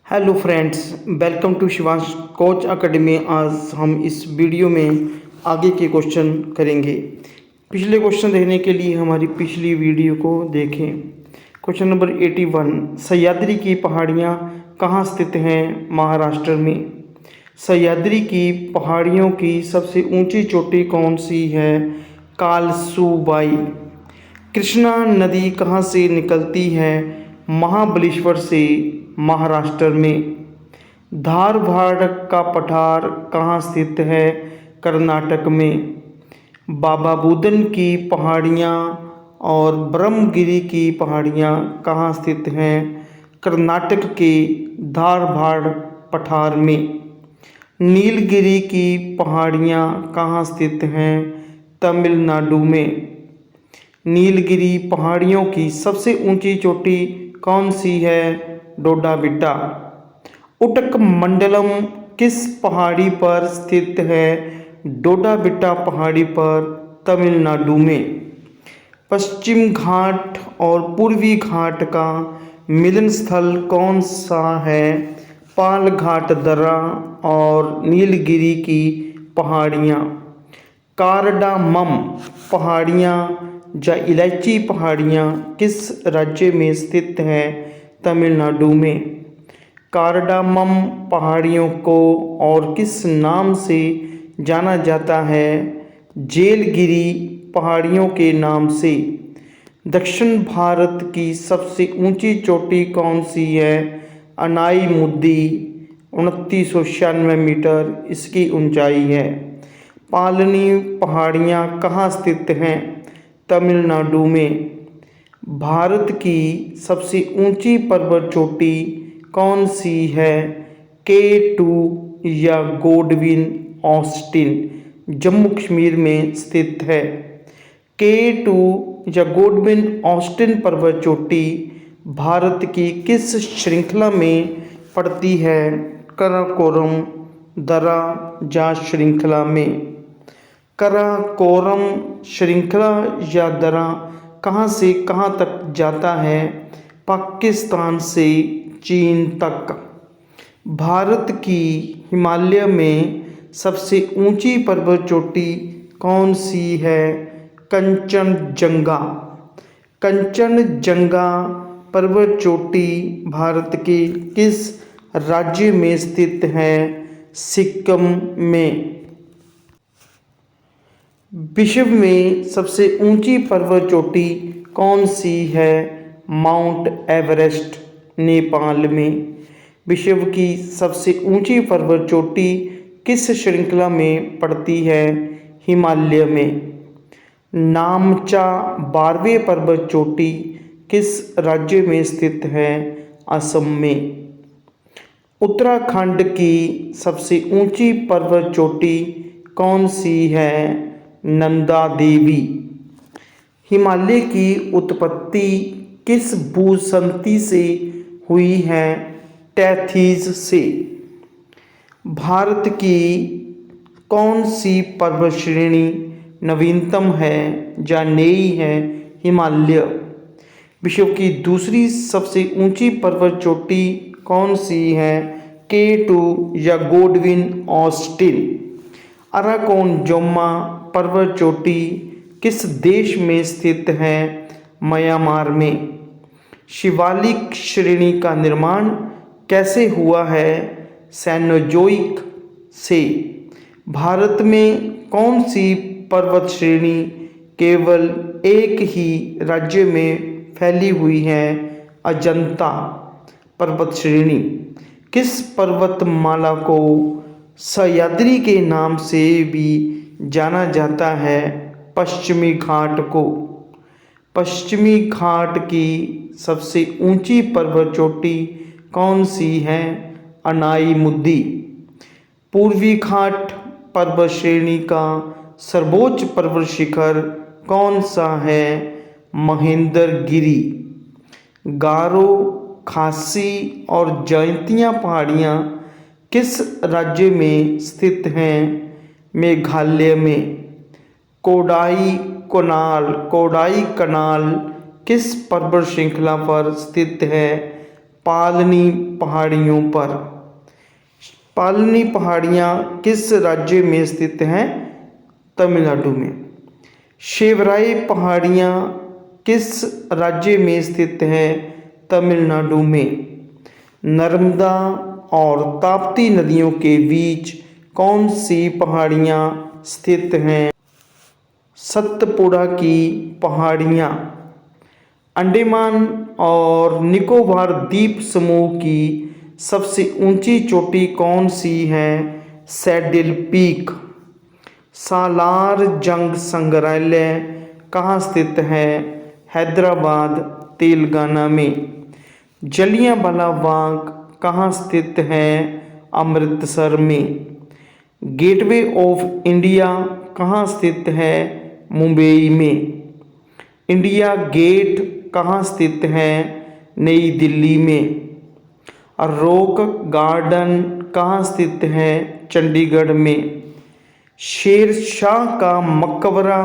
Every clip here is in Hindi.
Hello friends, welcome to Shivansh coach academy. आज हम इस वीडियो में आगे के क्वेश्चन करेंगे। पिछले क्वेश्चन देखने के लिए हमारी पिछली वीडियो को देखें। क्वेश्चन नंबर 81, सह्याद्री की पहाड़ियाँ कहाँ स्थित हैं? महाराष्ट्र में। सह्याद्री की पहाड़ियों की सबसे ऊंची चोटी कौन सी है? कालसुबाई। कृष्णा नदी कहाँ से निकलती है? महाबलेश्वर से, महाराष्ट्र में। धारवाड़ का पठार कहाँ स्थित है? कर्नाटक में। बाबा बुदन की पहाड़ियाँ और ब्रह्मगिरी की पहाड़ियाँ कहाँ स्थित हैं? कर्नाटक के धारवाड़ पठार में। नीलगिरी की पहाड़ियाँ कहाँ स्थित हैं? तमिलनाडु में। नीलगिरी पहाड़ियों की सबसे ऊंची चोटी कौन सी है? डोडाबिटा। उटक मंडलम किस पहाड़ी पर स्थित है? डोडाबिटा पहाड़ी पर, तमिलनाडु में। पश्चिम घाट और पूर्वी घाट का मिलन स्थल कौन सा है? पालघाट दर्रा और नीलगिरी की पहाड़ियाँ। कार्डामम पहाड़ियाँ या इलायची पहाड़ियाँ किस राज्य में स्थित है? तमिलनाडु में। कार्डामम पहाड़ियों को और किस नाम से जाना जाता है? जेलगिरी पहाड़ियों के नाम से। दक्षिण भारत की सबसे ऊंची चोटी कौन सी है? अनाईमुद्दी, 2996 मीटर इसकी ऊंचाई है। पालनी पहाड़ियाँ कहाँ स्थित हैं? तमिलनाडु में। भारत की सबसे ऊंची पर्वत चोटी कौन सी है? K2 या गोडविन ऑस्टिन, जम्मू कश्मीर में स्थित है। K2 या गोडविन ऑस्टिन पर्वत चोटी भारत की किस श्रृंखला में पड़ती है? कराकोरम दर्रा या श्रृंखला में। कराकोरम श्रृंखला या दर्रा कहाँ से कहाँ तक जाता है? पाकिस्तान से चीन तक। भारत की हिमालय में सबसे ऊंची पर्वत चोटी कौन सी है? कंचनजंगा। कंचनजंगा पर्वत चोटी भारत के किस राज्य में स्थित है? सिक्किम में। विश्व में सबसे ऊंची पर्वत चोटी कौन सी है? माउंट एवरेस्ट, नेपाल में। विश्व की सबसे ऊंची पर्वत चोटी किस श्रृंखला में पड़ती है? हिमालय में। नामचा 12वें पर्वत चोटी किस राज्य में स्थित है? असम में। उत्तराखंड की सबसे ऊंची पर्वत चोटी कौन सी है? नंदा देवी। हिमालय की उत्पत्ति किस भूसंधि से हुई है? टैथीज से। भारत की कौन सी पर्वत श्रेणी नवीनतम है या नई है? हिमालय। विश्व की दूसरी सबसे ऊंची पर्वत चोटी कौन सी है? K2 या गोडविन ऑस्टिन। अराकोनजोमा पर्वत चोटी किस देश में स्थित है? म्यांमार में। शिवालिक श्रेणी का निर्माण कैसे हुआ है? सेनोजोइक से। भारत में कौन सी पर्वत श्रेणी केवल एक ही राज्य में फैली हुई है? अजंता पर्वत श्रेणी। किस पर्वतमाला को सह्याद्री के नाम से भी जाना जाता है? पश्चिमी घाट को। पश्चिमी घाट की सबसे ऊंची पर्वत चोटी कौन सी है? अनाईमुद्दी। पूर्वी घाट पर्वत श्रेणी का सर्वोच्च पर्वत शिखर कौन सा है? महेंद्रगिरी। गारो, खासी और जयंतिया पहाड़ियाँ किस राज्य में स्थित हैं? मेघालय में। कोडाई कनाल किस पर्वत श्रृंखला पर स्थित है? पालनी पहाड़ियों पर। पालनी पहाड़ियाँ किस राज्य में स्थित हैं? तमिलनाडु में। शेवराई पहाड़ियाँ किस राज्य में स्थित हैं? तमिलनाडु में। नर्मदा और ताप्ती नदियों के बीच कौन सी पहाड़ियाँ स्थित हैं? सतपुड़ा की पहाड़ियाँ। अंडमान और निकोबार द्वीप समूह की सबसे ऊंची चोटी कौन सी है? Saddle peak. सालार जंग संग्रहालय कहाँ स्थित है? हैदराबाद, तेलंगाना में। जलियांवाला बाग कहाँ स्थित है? अमृतसर में। गेटवे ऑफ इंडिया कहाँ स्थित है? मुंबई में। इंडिया गेट कहाँ स्थित है? नई दिल्ली में। रॉक गार्डन कहाँ स्थित है? चंडीगढ़ में। शेर शाह का मकबरा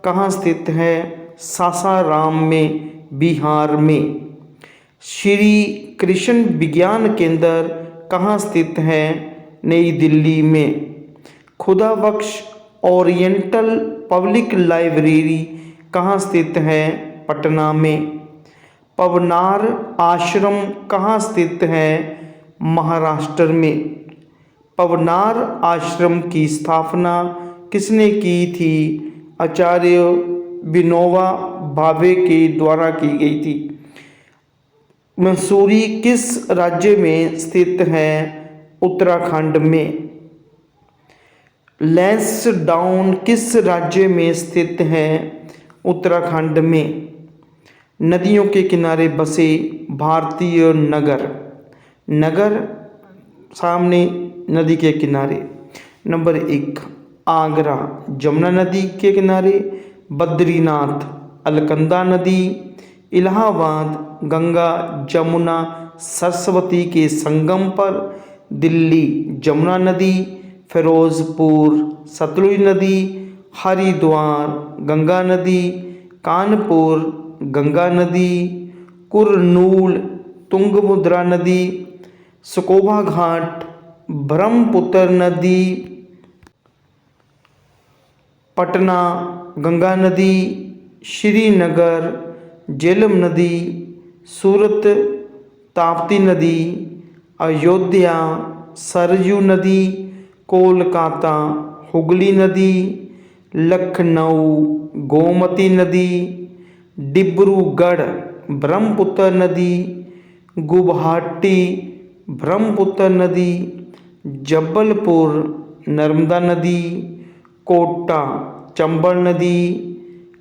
कहाँ स्थित है? सासाराम में, बिहार में। श्री कृष्ण विज्ञान केंद्र कहाँ स्थित है? नई दिल्ली में। खुदा बख्श ओरिएंटल पब्लिक लाइब्रेरी कहाँ स्थित है? पटना में। पवनार आश्रम कहाँ स्थित है? महाराष्ट्र में। पवनार आश्रम की स्थापना किसने की थी? आचार्य विनोबा भावे के द्वारा की गई थी। मसूरी किस राज्य में स्थित है? उत्तराखंड में। लैंसडाउन किस राज्य में स्थित है? उत्तराखंड में। नदियों के किनारे बसे भारतीय नगर। नगर सामने नदी के किनारे। नंबर 1 आगरा जमुना नदी के किनारे, बद्रीनाथ अलकनंदा नदी, इलाहाबाद गंगा जमुना सरस्वती के संगम पर, दिल्ली जमुना नदी, फिरोजपुर सतलुज नदी, हरिद्वार गंगा नदी, कानपुर गंगा नदी, कुरनूल तुंगभद्रा नदी, स्कोबा घाट ब्रह्मपुत्र नदी, पटना गंगा नदी, श्रीनगर झेलम नदी, सूरत ताप्ती नदी, अयोध्या सरयू नदी, कोलकाता हुगली नदी, लखनऊ गोमती नदी, डिब्रूगढ़ ब्रह्मपुत्र नदी, गुवाहाटी ब्रह्मपुत्र नदी, जबलपुर नर्मदा नदी, कोटा चंबल नदी,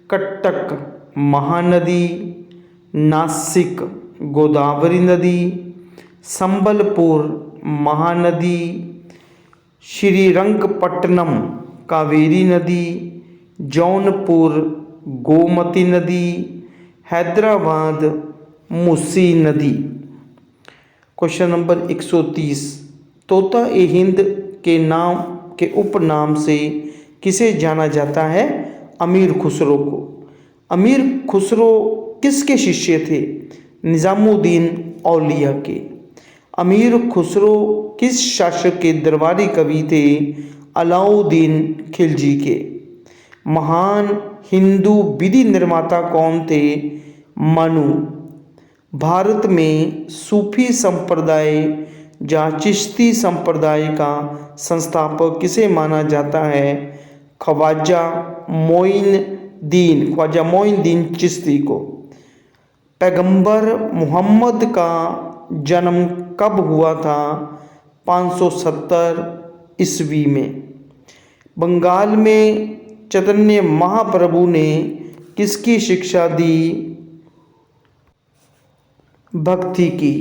कटक महानदी, नासिक गोदावरी नदी, संबलपुर महानदी, श्रीरंगपट्टनम कावेरी नदी, जौनपुर गोमती नदी, हैदराबाद मूसी नदी। क्वेश्चन नंबर 130 तोता ए हिंद के उपनाम से किसे जाना जाता है? अमीर खुसरो को। अमीर खुसरो किसके शिष्य थे? निज़ामुद्दीन औलिया के। अमीर खुसरो किस शासक के दरबारी कवि थे? अलाउद्दीन खिलजी के। महान हिंदू विधि निर्माता कौन थे? मनु। भारत में सूफी संप्रदाय या चिश्ती संप्रदाय का संस्थापक किसे माना जाता है? ख्वाजा मोइनुद्दीन चिश्ती को। पैगंबर मोहम्मद का जन्म कब हुआ था? 570 ईस्वी में। बंगाल में चैतन्य महाप्रभु ने किसकी शिक्षा दी? भक्ति की।